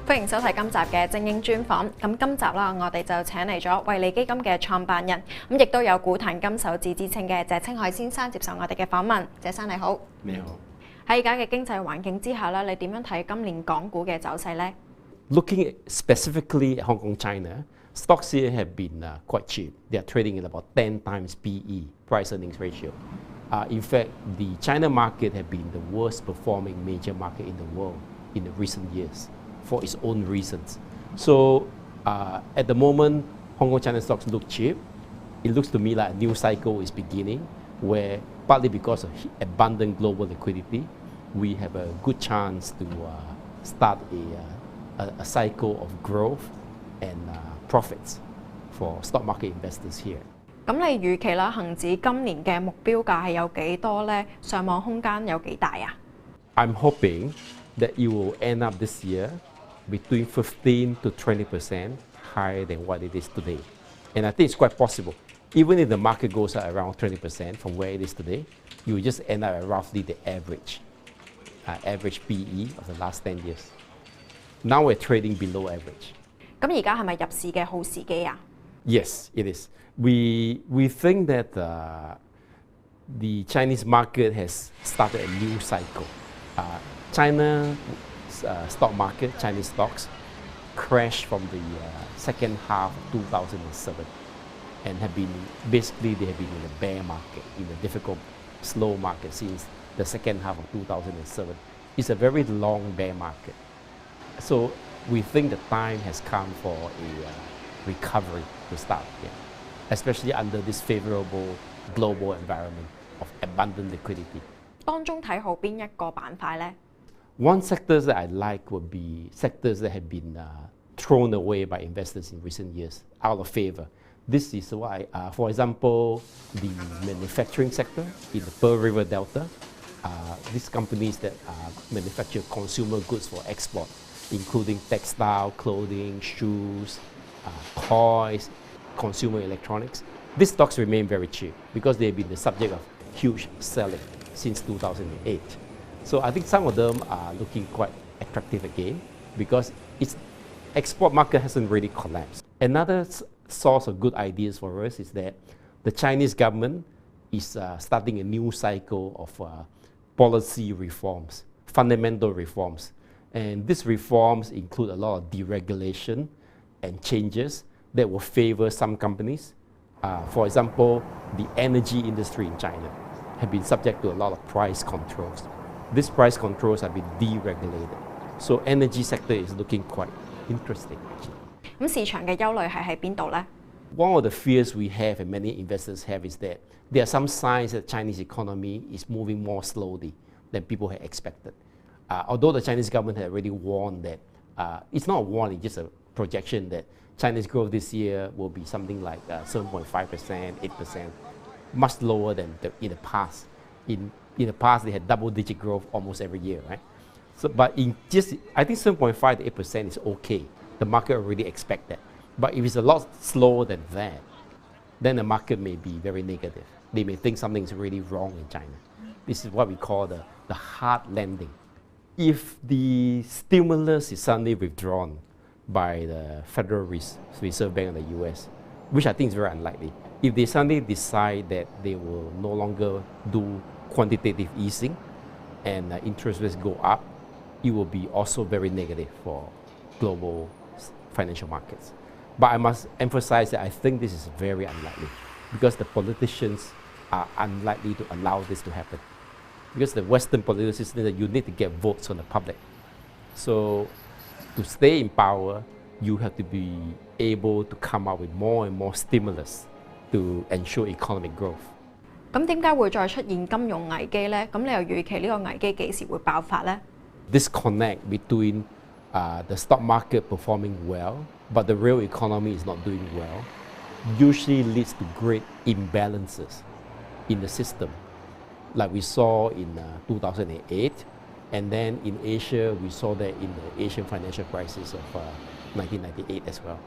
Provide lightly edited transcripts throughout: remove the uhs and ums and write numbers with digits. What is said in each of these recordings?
歡迎收睇今集嘅精英專訪。咁今集啦，我哋就請嚟咗惠理基金嘅創辦人，亦都有股壇金手指之稱嘅謝清海先生接受我哋嘅訪問。謝生你好。你好。喺而家嘅經濟環境之下啦，你點樣睇今年港股嘅走勢呢？ Looking specifically at Hong Kong, China, stocks here have been quite cheap. They are trading at about 10 times PE, price earnings ratio. In fact, the China market have been the worst performing major market in the world in the recent years for its own reasons. So at the moment, Hong Kong, China stocks look cheap. It looks to me like a new cycle is beginning, where partly because of abundant global liquidity, we have a good chance to start a cycle of growth and profits for stock market investors here. 咁你預期啦，恒指今年嘅目標價係有幾多呢？上網空間有幾大啊？ I'm hoping that it will end up this year between 15 to 20% higher than what it is today. And I think it's quite possible. Even if the market goes up around 20% from where it is today, you will just end up at roughly the average PE of the last 10 years. Now we're trading below average. 咁而家係咪入市嘅好時機啊？ Yes, it is. We think that the Chinese market has started a new cycle. China stock market, Chinese stocks, crashed from the second half of 2007 and they have been in a bear market, in a difficult, slow market since the second half of 2007. It's a very long bear market. So we think the time has come for a recovery to start, especially under this favorable global environment of abundant liquidity. 當中睇好邊一個板塊呢？ One sector that I like would be sectors that have been thrown away by investors in recent years, out of favor. This is why, for example, the manufacturing sector in the Pearl River Delta, these companies that manufacture consumer goods for export, including textile, clothing, shoes, toys, consumer electronics. These stocks remain very cheap because they've been the subject of huge selling since 2008. So I think some of them are looking quite attractive again because its export market hasn't really collapsed. Another source of good ideas for us is that the Chinese government is starting a new cycle of policy reforms, fundamental reforms. And these reforms include a lot of deregulation and changes that will favor some companies. For example, the energy industry in China have been subject to a lot of price controls. These price controls have been deregulated. So energy sector is looking quite interesting. 咁市場嘅憂慮係喺邊度呢？ One of the fears we have and many investors have is that there are some signs that Chinese economy is moving more slowly than people had expected. Although the Chinese government had already warned that, it's not a warning, just a projection that Chinese growth this year will be something like 7.5%, 8%, much lower than in the past. In the past, they had double-digit growth almost every year, right? So, but I think 7.5 to 8% is okay. The market already expect that. But if it's a lot slower than that, then the market may be very negative. They may think something is really wrong in China. This is what we call the hard landing. If the stimulus is suddenly withdrawn by the Federal Reserve Bank of the US, which I think is very unlikely, if they suddenly decide that they will no longer do quantitative easing and interest rates go up, it will be also very negative for global financial markets. But I must emphasize that I think this is very unlikely because the politicians are unlikely to allow this to happen. Because the Western political system, you need to get votes from the public. So to stay in power, you have to be able to come up with more and more stimulus to ensure economic growth. 咁點解會再出現金融危機呢？咁你又預期呢個危機幾時會爆發呢？ Disconnect between the stock market performing well, but the real economy is not doing well, usually leads to great imbalances in the system, like we saw in 2008, and then in Asia, we saw that in the Asian financial crisis of 1998 as well.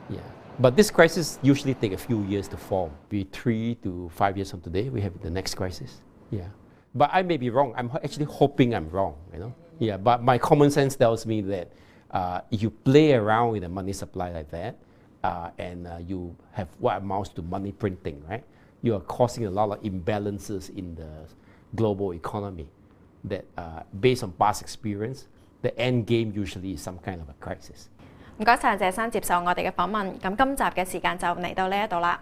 Yeah. But this crisis usually take a few years to form. Be 3 to 5 years from today, we have the next crisis. Yeah. But I may be wrong. I'm actually hoping I'm wrong, you know. Yeah, but my common sense tells me that if you play around with the money supply like that, and you have what amounts to money printing, right? You are causing a lot of imbalances in the global economy that based on past experience, the end game usually is some kind of a crisis. 唔該晒謝生接受我哋嘅訪問，咁今集嘅時間就嚟到呢一度啦。